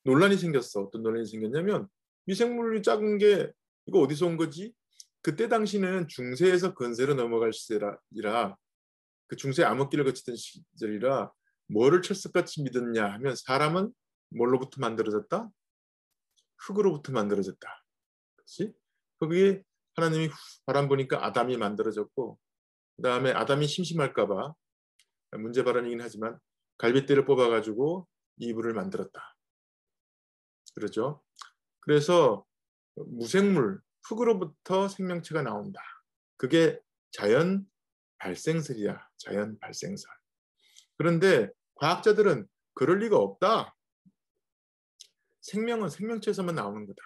논란이 생겼어. 어떤 논란이 생겼냐면 미생물이 작은 게 이거 어디서 온 거지? 그때 당시는 중세에서 근세로 넘어갈 시대라 그 중세 암흑기를 거치던 시절이라 뭐를 철석같이 믿었냐 하면 사람은 뭘로부터 만들어졌다? 흙으로부터 만들어졌다. 그렇지? 흙이 하나님이 바람 보니까 아담이 만들어졌고, 그 다음에 아담이 심심할까 봐 문제 발언이긴 하지만 갈빗대를 뽑아가지고 이불을 만들었다. 그러죠? 그래서 무생물, 흙으로부터 생명체가 나온다. 그게 자연 발생설이야. 자연 발생설. 그런데 과학자들은 그럴 리가 없다. 생명은 생명체에서만 나오는 거다.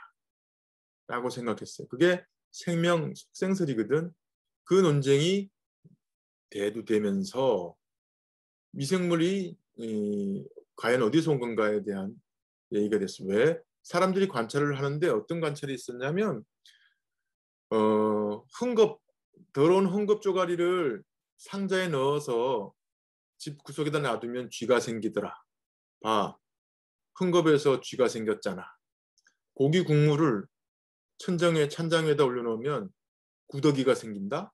라고 생각했어요. 그게 생명 속생설이거든. 그 논쟁이 대두되면서 미생물이 과연 어디서 온 건가에 대한 얘기가 됐어요. 왜? 사람들이 관찰을 하는데 어떤 관찰이 있었냐면 더러운 헝겊 조가리를 상자에 넣어서 집 구석에다 놔두면 쥐가 생기더라. 봐. 헝겊에서 쥐가 생겼잖아. 고기 국물을 찬장 위에다 올려놓으면 구더기가 생긴다.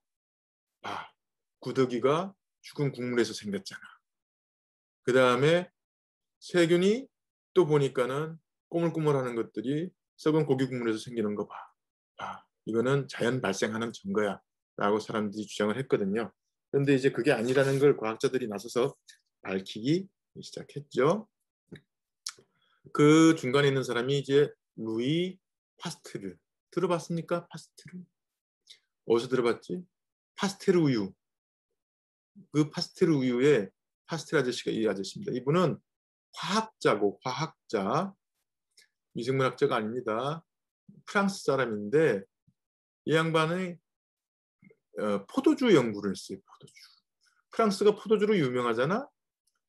봐. 구더기가 죽은 국물에서 생겼잖아. 그 다음에 세균이 또 보니까는 꼬물꼬물하는 것들이 썩은 고기 국물에서 생기는 거 봐. 봐. 이거는 자연 발생하는 증거야. 라고 사람들이 주장을 했거든요. 그런데 이제 그게 아니라는 걸 과학자들이 나서서 밝히기 시작했죠. 그 중간에 있는 사람이 이제 루이 파스테르. 들어봤습니까? 파스테르. 어디서 들어봤지? 파스테르 우유. 그 파스테르 우유의 파스테르 아저씨가 이 아저씨입니다. 이분은 화학자고 과학자. 미생물학자가 아닙니다. 프랑스 사람인데 이 양반이 포도주 연구를 했어요. 포도주. 프랑스가 포도주로 유명하잖아.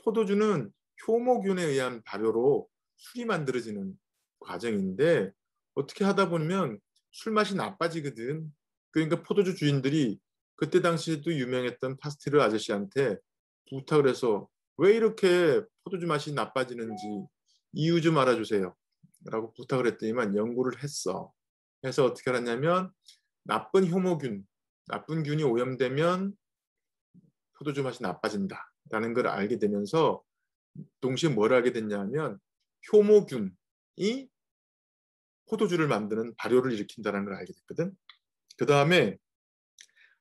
포도주는 효모균에 의한 발효로 술이 만들어지는 과정인데 어떻게 하다 보면 술 맛이 나빠지거든. 그러니까 포도주 주인들이 그때 당시에도 유명했던 파스테르 아저씨한테 부탁을 해서 왜 이렇게 포도주 맛이 나빠지는지 이유 좀 알아주세요. 라고 부탁을 했더니만 연구를 했어. 해서 어떻게 알았냐면 나쁜 효모균, 나쁜 균이 오염되면 포도주 맛이 나빠진다라는 걸 알게 되면서 동시에 뭘 알게 됐냐면 효모균이 포도주를 만드는 발효를 일으킨다는 걸 알게 됐거든. 그 다음에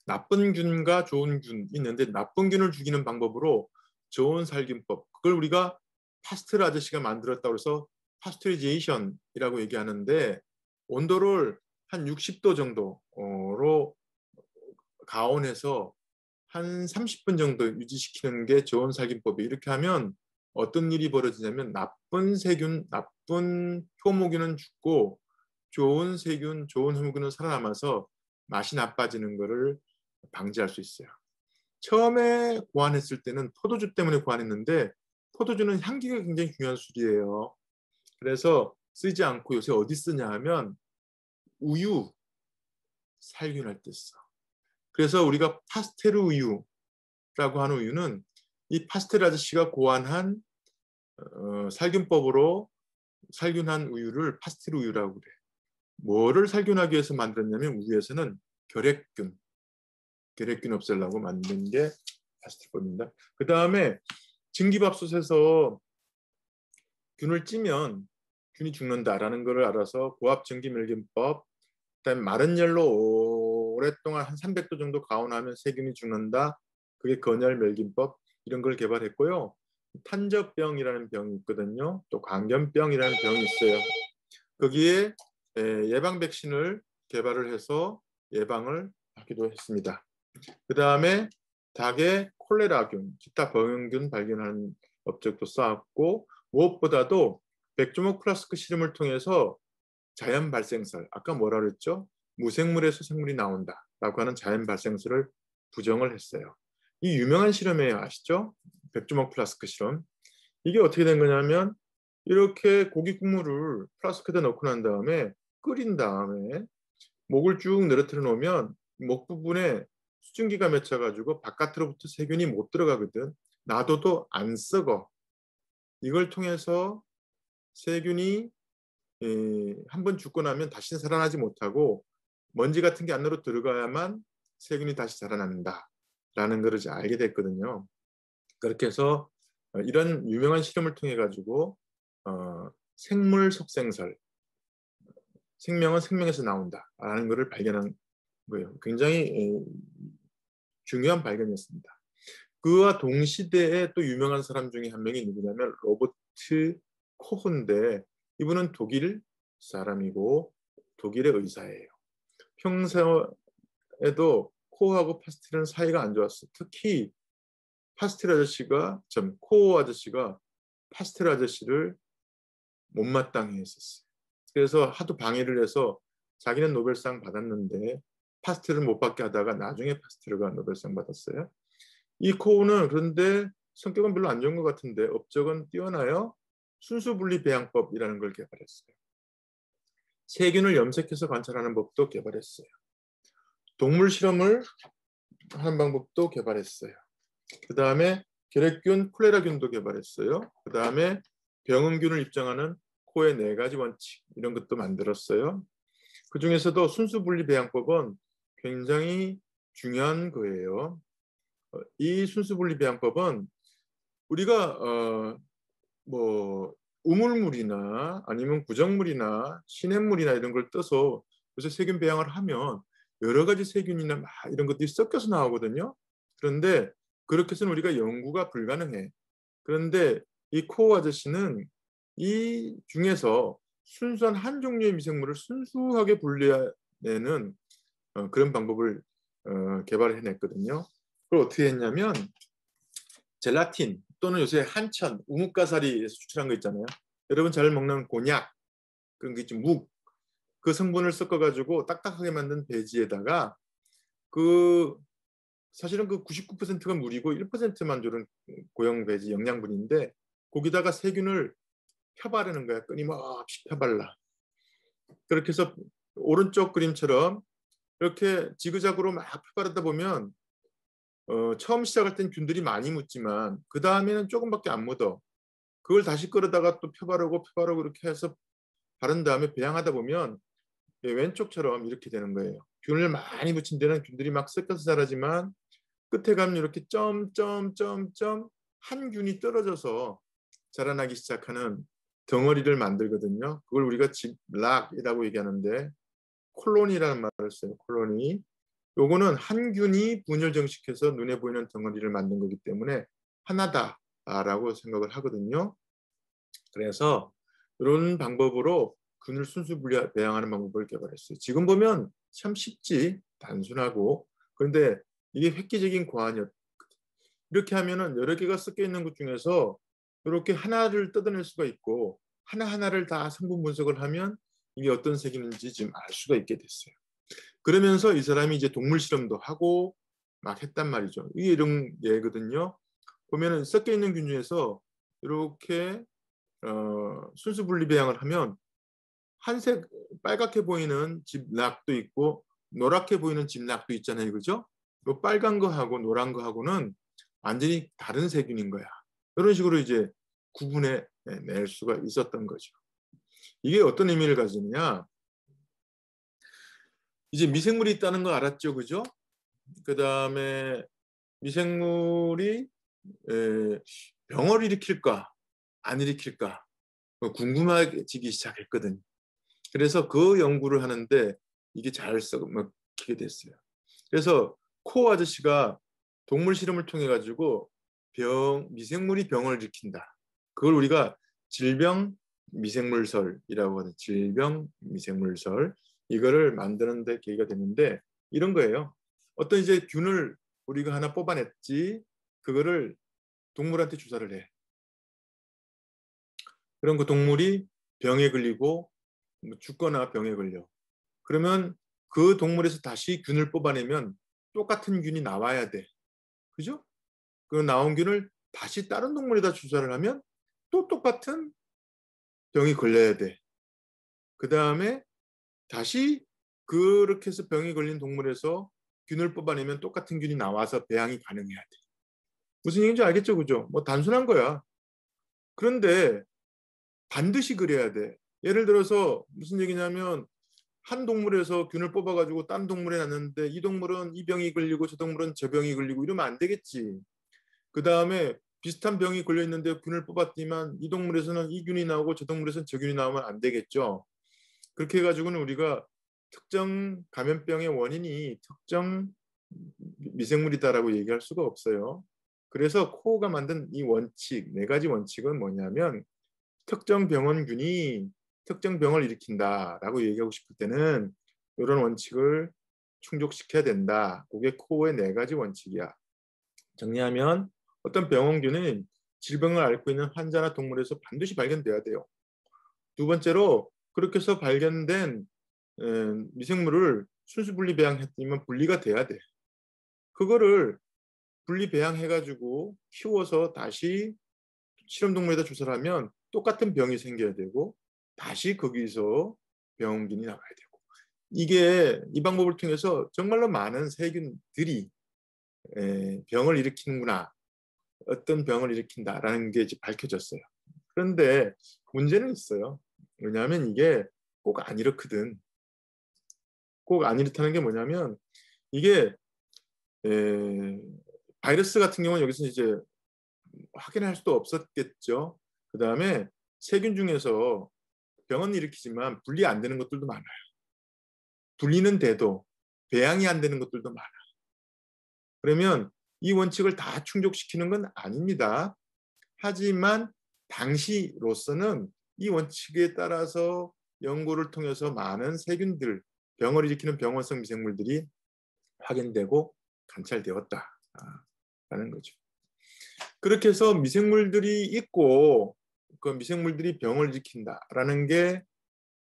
나쁜 균과 좋은 균이 있는데 나쁜 균을 죽이는 방법으로 좋은 살균법, 그걸 우리가 파스테르 아저씨가 만들었다고 해서 파스테리제이션이라고 얘기하는데 온도를 한 60도 정도로 가온해서 한 30분 정도 유지시키는 게 좋은 살균법이. 이렇게 하면 어떤 일이 벌어지냐면 나쁜 세균, 나쁜 효모균은 죽고 좋은 세균, 좋은 효모균은 살아남아서 맛이 나빠지는 것을 방지할 수 있어요. 처음에 고안했을 때는 포도주 때문에 고안했는데 포도주는 향기가 굉장히 중요한 술이에요. 그래서 쓰지 않고 요새 어디 쓰냐 하면 우유, 살균할 때 써. 그래서 우리가 파스테르 우유라고 하는 우유는 이 파스테르 아저씨가 고안한 살균법으로 살균한 우유를 파스테르 우유라고 그래. 뭐를 살균하기 위해서 만들었냐면 우유에서는 결핵균 없애려고 만든 게 파스테르법입니다. 그 다음에 증기밥솥에서 균을 찌면 균이 죽는다라는 것을 알아서 고압증기멸균법, 그다음에 마른 열로 오랫동안 한 300도 정도 가온하면 세균이 죽는다. 그게 건열멸균법 이런 걸 개발했고요. 탄저병이라는 병이 있거든요. 또 광견병이라는 병이 있어요. 거기에 예방 백신을 개발을 해서 예방을 하기도 했습니다. 그 다음에 닭의 콜레라균, 기타 병균 발견하는 업적도 쌓았고 무엇보다도 백조목 플라스크 실험을 통해서 자연 발생설, 아까 뭐라 그랬죠? 무생물에서 생물이 나온다라고 하는 자연 발생설을 부정을 했어요. 이 유명한 실험이에요. 아시죠? 백조목 플라스크 실험. 이게 어떻게 된 거냐면 이렇게 고기 국물을 플라스크에다 넣고 난 다음에 끓인 다음에 목을 쭉 늘어뜨려 놓으면 목 부분에 수증기가 맺혀가지고 바깥으로부터 세균이 못 들어가거든. 놔둬도 안 썩어. 이걸 통해서 세균이 한번 죽고 나면 다시는 살아나지 못하고 먼지 같은 게 안으로 들어가야만 세균이 다시 살아난다라는 것을 이제 알게 됐거든요. 그렇게 해서 이런 유명한 실험을 통해 가지고 생물 속생설, 생명은 생명에서 나온다라는 것을 발견한 거예요. 굉장히 중요한 발견이었습니다. 그와 동시대에 또 유명한 사람 중에 한 명이 누구냐면 로버트 코흐인데 이분은 독일 사람이고 독일의 의사예요. 평소에도 코흐하고 파스텔은 사이가 안 좋았어. 특히 코흐 아저씨가 파스텔 아저씨를 못마땅해 했었어요. 그래서 하도 방해를 해서 자기는 노벨상 받았는데 파스텔을 못 받게 하다가 나중에 파스텔가 노벨상 받았어요. 이 코우는 그런데 성격은 별로 안 좋은 것 같은데 업적은 뛰어나요. 순수분리 배양법이라는 걸 개발했어요. 세균을 염색해서 관찰하는 법도 개발했어요. 동물 실험을 하는 방법도 개발했어요. 그 다음에 결핵균, 콜레라균도 개발했어요. 그 다음에 병음균을 입증하는 코의 4가지 원칙 이런 것도 만들었어요. 그 중에서도 순수분리 배양법은 굉장히 중요한 거예요. 이 순수분리 배양법은 우리가 우물물이나 아니면 구정물이나 시냇물이나 이런 걸 떠서 요새 세균 배양을 하면 여러 가지 세균이나 막 이런 것들이 섞여서 나오거든요. 그런데 그렇게 해서는 우리가 연구가 불가능해. 그런데 이 코어 아저씨는 이 중에서 순수한 한 종류의 미생물을 순수하게 분리해내는 그런 방법을 개발해냈거든요. 그걸 어떻게 했냐면 젤라틴 또는 요새 한천, 우뭇가사리에서 추출한 거 있잖아요. 여러분 잘 먹는 곤약, 그런 게 있죠. 묵. 그 성분을 섞어가지고 딱딱하게 만든 배지에다가 사실은 그 99%가 물이고 1%만 주는 고형 배지 영양분인데 거기다가 세균을 펴바르는 거야. 끊임없이 펴발라. 그렇게 해서 오른쪽 그림처럼 이렇게 지그자그로 막 펴바르다 보면 처음 시작할 땐 균들이 많이 묻지만 그 다음에는 조금밖에 안 묻어. 그걸 다시 끌어다가 또 펴바르고 이렇게 해서 바른 다음에 배양하다 보면 왼쪽처럼 이렇게 되는 거예요. 균을 많이 묻힌 데는 균들이 막 섞여서 자라지만 끝에 가면 이렇게 점점점점 한 균이 떨어져서 자라나기 시작하는 덩어리를 만들거든요. 그걸 우리가 집락이라고 얘기하는데 콜로니라는 말을 써요. 콜로니. 요거는 한 균이 분열 정식해서 눈에 보이는 덩어리를 만든 거기 때문에 하나다라고 생각을 하거든요. 그래서 이런 방법으로 균을 순수 분리 배양하는 방법을 개발했어요. 지금 보면 참 쉽지, 단순하고. 그런데 이게 획기적인 고안이었거든요. 이렇게 하면은 여러 개가 섞여 있는 것 중에서 이렇게 하나를 뜯어낼 수가 있고 하나하나를 다 성분 분석을 하면 이게 어떤 세균인지 지금 알 수가 있게 됐어요. 그러면서 이 사람이 이제 동물 실험도 하고 막 했단 말이죠. 이게 이런 예거든요. 보면은 섞여 있는 균 중에서 이렇게 순수 분리 배양을 하면 한색 빨갛게 보이는 집낙도 있고 노랗게 보이는 집낙도 있잖아요. 그죠? 그 빨간 거하고 노란 거하고는 완전히 다른 세균인 거야. 이런 식으로 이제 구분해 낼 수가 있었던 거죠. 이게 어떤 의미를 가지느냐? 이제 미생물이 있다는 거 알았죠. 그죠? 그 다음에 미생물이 병을 일으킬까 안 일으킬까 궁금해지기 시작했거든. 그래서 그 연구를 하는데 이게 잘 먹히게 됐어요. 그래서 코 아저씨가 동물 실험을 통해 가지고 미생물이 병을 일으킨다. 그걸 우리가 질병 미생물설이라고 하는 질병 미생물설 이거를 만드는 데 계기가 됐는데 이런 거예요. 어떤 이제 균을 우리가 하나 뽑아냈지 그거를 동물한테 주사를 해. 그런 그 동물이 병에 걸리고 죽거나 병에 걸려. 그러면 그 동물에서 다시 균을 뽑아내면 똑같은 균이 나와야 돼. 그죠? 그 나온 균을 다시 다른 동물에다 주사를 하면 또 똑같은 병이 걸려야 돼. 그 다음에 다시 그렇게 해서 병이 걸린 동물에서 균을 뽑아내면 똑같은 균이 나와서 배양이 가능해야 돼. 무슨 얘기인지 알겠죠? 그죠? 뭐 단순한 거야. 그런데 반드시 그래야 돼. 예를 들어서 무슨 얘기냐면 한 동물에서 균을 뽑아가지고 딴 동물에 놨는데 이 동물은 이 병이 걸리고 저 동물은 저 병이 걸리고 이러면 안 되겠지. 그 다음에 비슷한 병이 걸려 있는데 균을 뽑았지만 이 동물에서는 이 균이 나오고 저 동물에서는 저 균이 나오면 안 되겠죠. 그렇게 해가지고는 우리가 특정 감염병의 원인이 특정 미생물이다라고 얘기할 수가 없어요. 그래서 코어가 만든 이 원칙, 네 가지 원칙은 뭐냐면 특정 병원균이 특정 병을 일으킨다라고 얘기하고 싶을 때는 이런 원칙을 충족시켜야 된다. 그게 코어의 네 가지 원칙이야. 정리하면 어떤 병원균은 질병을 앓고 있는 환자나 동물에서 반드시 발견돼야 돼요. 두 번째로 그렇게 해서 발견된 미생물을 순수 분리 배양했으면 분리가 돼야 돼. 그거를 분리 배양해가지고 키워서 다시 실험동물에다 주사를 하면 똑같은 병이 생겨야 되고 다시 거기서 병균이 나와야 되고 이게 이 방법을 통해서 정말로 많은 세균들이 병을 일으키는구나 어떤 병을 일으킨다라는 게 이제 밝혀졌어요. 그런데 문제는 있어요. 왜냐하면 이게 꼭 안 이렇거든. 꼭 안 이렇다는 게 뭐냐면 이게 바이러스 같은 경우는 여기서 이제 확인할 수도 없었겠죠. 그 다음에 세균 중에서 병은 일으키지만 분리 안 되는 것들도 많아요. 분리는 돼도 배양이 안 되는 것들도 많아요. 그러면 이 원칙을 다 충족시키는 건 아닙니다. 하지만 당시로서는 이 원칙에 따라서 연구를 통해서 많은 세균들, 병을 일으키는 병원성 미생물들이 확인되고 관찰되었다라는 거죠. 그렇게 해서 미생물들이 있고 그 미생물들이 병을 일으킨다라는 게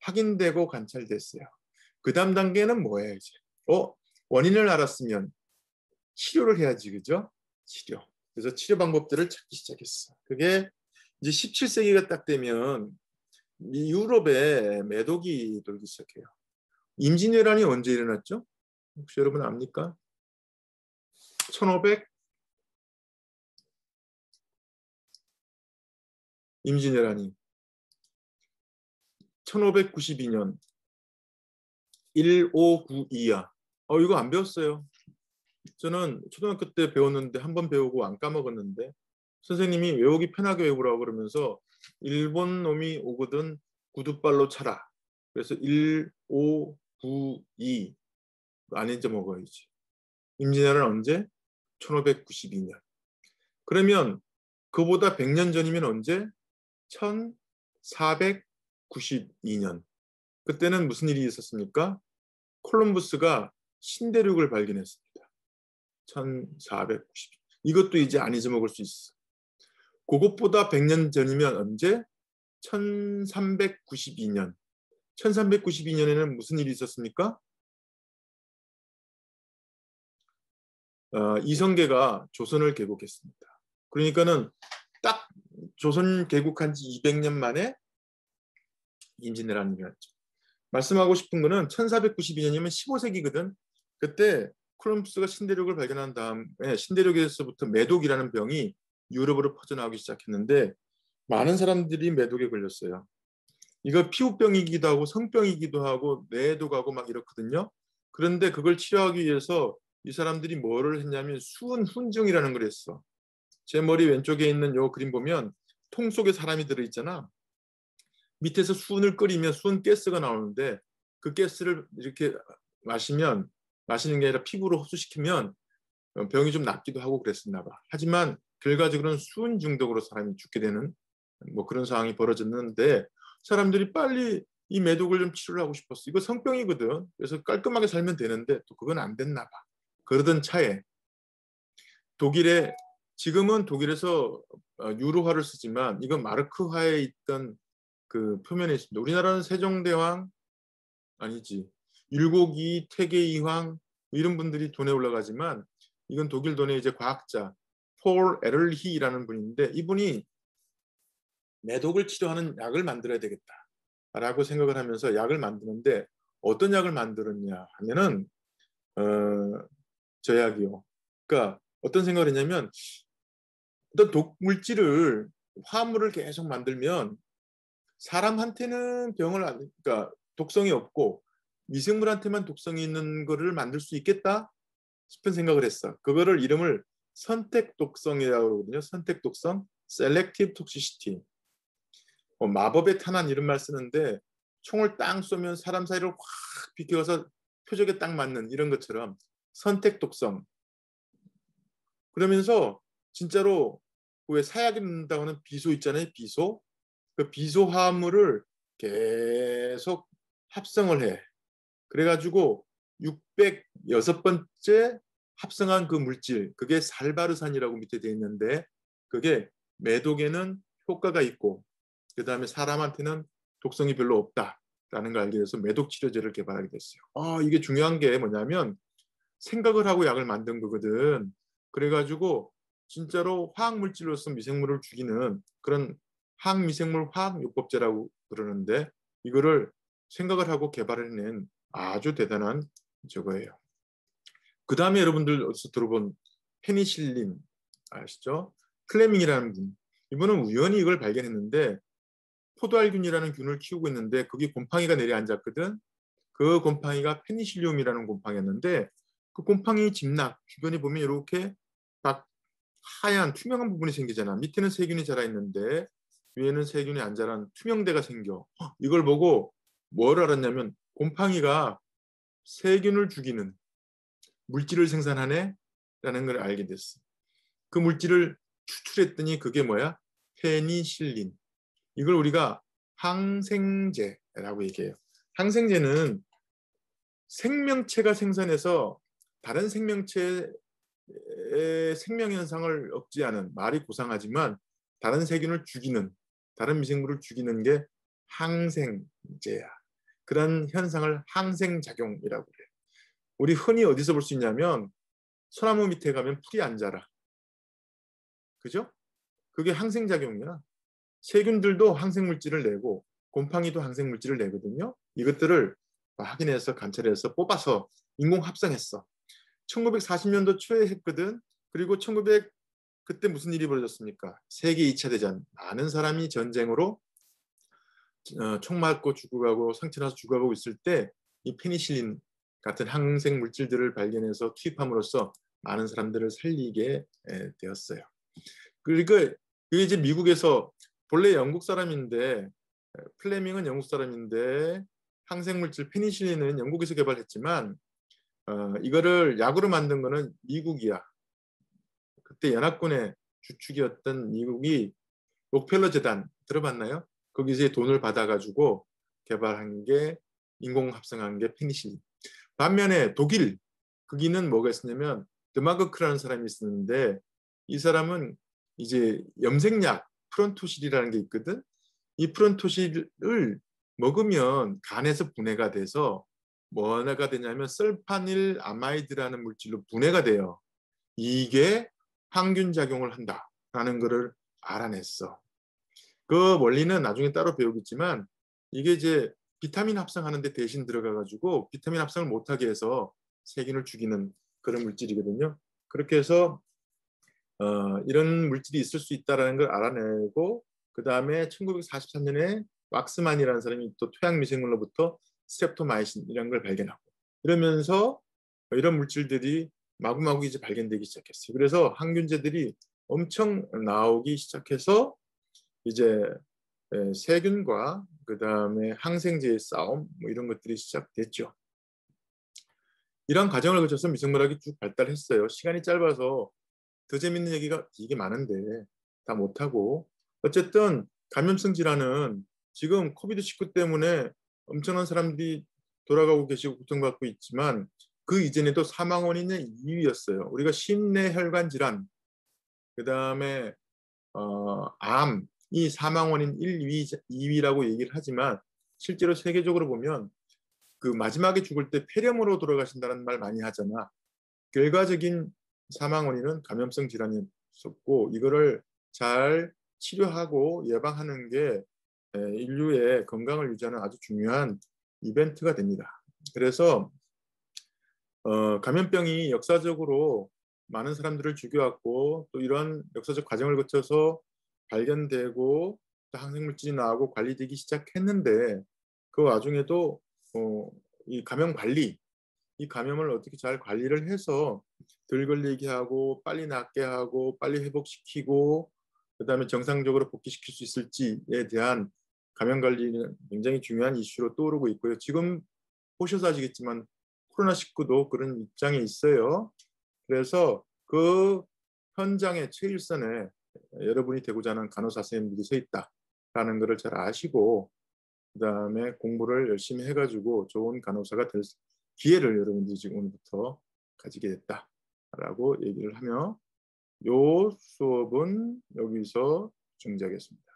확인되고 관찰됐어요. 그 다음 단계는 뭐예요? 이제? 원인을 알았으면 치료를 해야지, 그죠? 치료. 그래서 치료 방법들을 찾기 시작했어. 그게 이제 17세기가 딱 되면 유럽에 매독이 돌기 시작해요. 임진왜란이 언제 일어났죠? 혹시 여러분 압니까? 1500 임진왜란이 1592년 1592야. 이거 안 배웠어요. 저는 초등학교 때 배웠는데 한 번 배우고 안 까먹었는데 선생님이 외우기 편하게 외우라고 그러면서 일본 놈이 오거든 구두발로 차라. 그래서 1592 안 잊어먹어야지. 임진왜란은 언제? 1592년. 그러면 그보다 100년 전이면 언제? 1492년. 그때는 무슨 일이 있었습니까? 콜럼부스가 신대륙을 발견했습니다. 1490. 이것도 이제 안 잊어먹을 수 있어. 그것보다 100년 전이면 언제? 1392년. 1392년에는 무슨 일이 있었습니까? 이성계가 조선을 개국했습니다. 그러니까는 딱 조선 개국한 지 200년 만에 임진왜란이 일어났죠. 말씀하고 싶은 거는 1492년이면 15세기거든. 그때 콜럼버스가 신대륙을 발견한 다음에 신대륙에서부터 매독이라는 병이 유럽으로 퍼져나오기 시작했는데 많은 사람들이 매독에 걸렸어요. 이거 피부병이기도 하고 성병이기도 하고 뇌에도 가고 막 이렇거든요. 그런데 그걸 치료하기 위해서 이 사람들이 뭐를 했냐면 수은 훈증이라는 걸 했어. 제 머리 왼쪽에 있는 요 그림 보면 통 속에 사람이 들어있잖아. 밑에서 수은을 끓이면 수은 가스가 나오는데 그 가스를 이렇게 마시는 게 아니라 피부로 흡수시키면 병이 좀 낫기도 하고 그랬었나 봐. 하지만 결과적으로는 수은 중독으로 사람이 죽게 되는 뭐 그런 상황이 벌어졌는데 사람들이 빨리 이 매독을 좀 치료를 하고 싶었어. 이거 성병이거든. 그래서 깔끔하게 살면 되는데 또 그건 안 됐나 봐. 그러던 차에 독일에 지금은 독일에서 유로화를 쓰지만 이건 마르크화에 있던 그 표면에 있습니다. 우리나라는 세종대왕 아니지 율곡이 태계이황 이런 분들이 돈에 올라가지만 이건 독일 돈의 이제 과학자 폴 에럴히라는 분인데 이분이 매독을 치료하는 약을 만들어야 되겠다라고 생각을 하면서 약을 만드는데 어떤 약을 만들었냐 하면은 저 약이요. 그러니까 어떤 생각을 했냐면 어떤 독물질을 화합물을 계속 만들면 사람한테는 그러니까 독성이 없고 미생물한테만 독성이 있는 거를 만들 수 있겠다 싶은 생각을 했어. 그거를 이름을 선택 독성이라고 그러거든요. 선택 독성, selective toxicity. 마법의 탄환 이런 말 쓰는데 총을 땅 쏘면 사람 사이를 확 비켜서 표적에 딱 맞는 이런 것처럼 선택 독성. 그러면서 진짜로 왜 사약이 넣는다고 하는 비소 있잖아요. 비소. 그 비소 화합물을 계속 합성을 해. 그래가지고 606번째 합성한 그 물질, 그게 살바르산이라고 밑에 돼 있는데 그게 매독에는 효과가 있고 그 다음에 사람한테는 독성이 별로 없다라는 걸 알게 돼서 매독 치료제를 개발하게 됐어요. 이게 중요한 게 뭐냐면 생각을 하고 약을 만든 거거든. 그래가지고 진짜로 화학물질로서 미생물을 죽이는 그런 항미생물 화학요법제라고 그러는데 이거를 생각을 하고 개발해낸 아주 대단한 저거예요. 그 다음에 여러분들 어디서 들어본 페니실린 아시죠? 플레밍이라는 분. 이분은 우연히 이걸 발견했는데 포도알균이라는 균을 키우고 있는데 거기 곰팡이가 내려앉았거든. 그 곰팡이가 페니실리움이라는 곰팡이였는데 그 곰팡이 집락 주변에 보면 이렇게 막 하얀 투명한 부분이 생기잖아. 밑에는 세균이 자라 있는데 위에는 세균이 안 자란 투명대가 생겨. 이걸 보고 뭘 알았냐면 곰팡이가 세균을 죽이는 물질을 생산하네 라는 걸 알게 됐어. 그 물질을 추출했더니 그게 뭐야? 페니실린. 이걸 우리가 항생제라고 얘기해요. 항생제는 생명체가 생산해서 다른 생명체의 생명 현상을 억제하는 말이 고상하지만 다른 세균을 죽이는 다른 미생물을 죽이는 게 항생제야. 그런 현상을 항생작용이라고 그래요. 우리 흔히 어디서 볼 수 있냐면 소나무 밑에 가면 풀이 안 자라. 그죠? 그게 항생작용이야. 세균들도 항생물질을 내고 곰팡이도 항생물질을 내거든요. 이것들을 확인해서 관찰해서 뽑아서 인공 합성했어. 1940년도 초에 했거든. 그리고 그때 무슨 일이 벌어졌습니까? 세계 2차 대전. 많은 사람이 전쟁으로 총 맞고 죽어가고 상처나서 죽어가고 있을 때 이 페니실린 같은 항생 물질들을 발견해서 투입함으로써 많은 사람들을 살리게 되었어요. 그리고 그게 이제 미국에서 본래 영국 사람인데 플레밍은 영국 사람인데 항생물질 페니실린은 영국에서 개발했지만 이거를 약으로 만든 거는 미국이야. 그때 연합군의 주축이었던 미국이 록펠러 재단 들어봤나요? 거기서 돈을 받아가지고 개발한 게 인공 합성한 게 페니실린. 반면에 독일 거기는 뭐가 있었냐면 드마그크라는 사람이 있었는데 이 사람은 이제 염색약 프론토실이라는 게 있거든. 이 프론토실을 먹으면 간에서 분해가 돼서 뭐가 되냐면 설파닐 아마이드라는 물질로 분해가 돼요. 이게 항균 작용을 한다라는 것을 알아냈어. 그 원리는 나중에 따로 배우겠지만 이게 이제 비타민 합성하는데 대신 들어가가지고 비타민 합성을 못하게 해서 세균을 죽이는 그런 물질이거든요. 그렇게 해서 이런 물질이 있을 수 있다는 걸 알아내고 그 다음에 1943년에 왁스만이라는 사람이 또 토양 미생물로부터 스트랩토마이신 이런 걸 발견하고 이러면서 이런 물질들이 마구마구 이제 발견되기 시작했어요. 그래서 항균제들이 엄청 나오기 시작해서 이제 세균과 그 다음에 항생제의 싸움 뭐 이런 것들이 시작됐죠. 이런 과정을 거쳐서 미생물학이 쭉 발달했어요. 시간이 짧아서 더 재밌는 얘기가 되게 많은데 다 못하고 어쨌든 감염성 질환은 지금 코비드19 때문에 엄청난 사람들이 돌아가고 계시고 고통받고 있지만 그 이전에도 사망 원인의 2위였어요. 우리가 심내혈관 질환, 그 다음에 암, 이 사망 원인 1, 2위라고 얘기를 하지만 실제로 세계적으로 보면 그 마지막에 죽을 때 폐렴으로 돌아가신다는 말 많이 하잖아. 결과적인 사망 원인은 감염성 질환이었고 이거를 잘 치료하고 예방하는 게 인류의 건강을 유지하는 아주 중요한 이벤트가 됩니다. 그래서 감염병이 역사적으로 많은 사람들을 죽여왔고 또 이런 역사적 과정을 거쳐서 발견되고 또 항생물질이 나오고 관리되기 시작했는데 그 와중에도 이 감염 관리, 이 감염을 어떻게 잘 관리를 해서 덜 걸리게 하고 빨리 낫게 하고 빨리 회복시키고 그다음에 정상적으로 복귀시킬 수 있을지에 대한 감염 관리는 굉장히 중요한 이슈로 떠오르고 있고요. 지금 보셔서 아시겠지만 코로나19도 그런 입장에 있어요. 그래서 그 현장의 최일선에 여러분이 되고자 하는 간호사 선생님들이 서 있다라는 것을 잘 아시고 그다음에 공부를 열심히 해가지고 좋은 간호사가 될 기회를 여러분들이 지금 오늘부터 가지게 됐다라고 얘기를 하며 요 수업은 여기서 중지하겠습니다.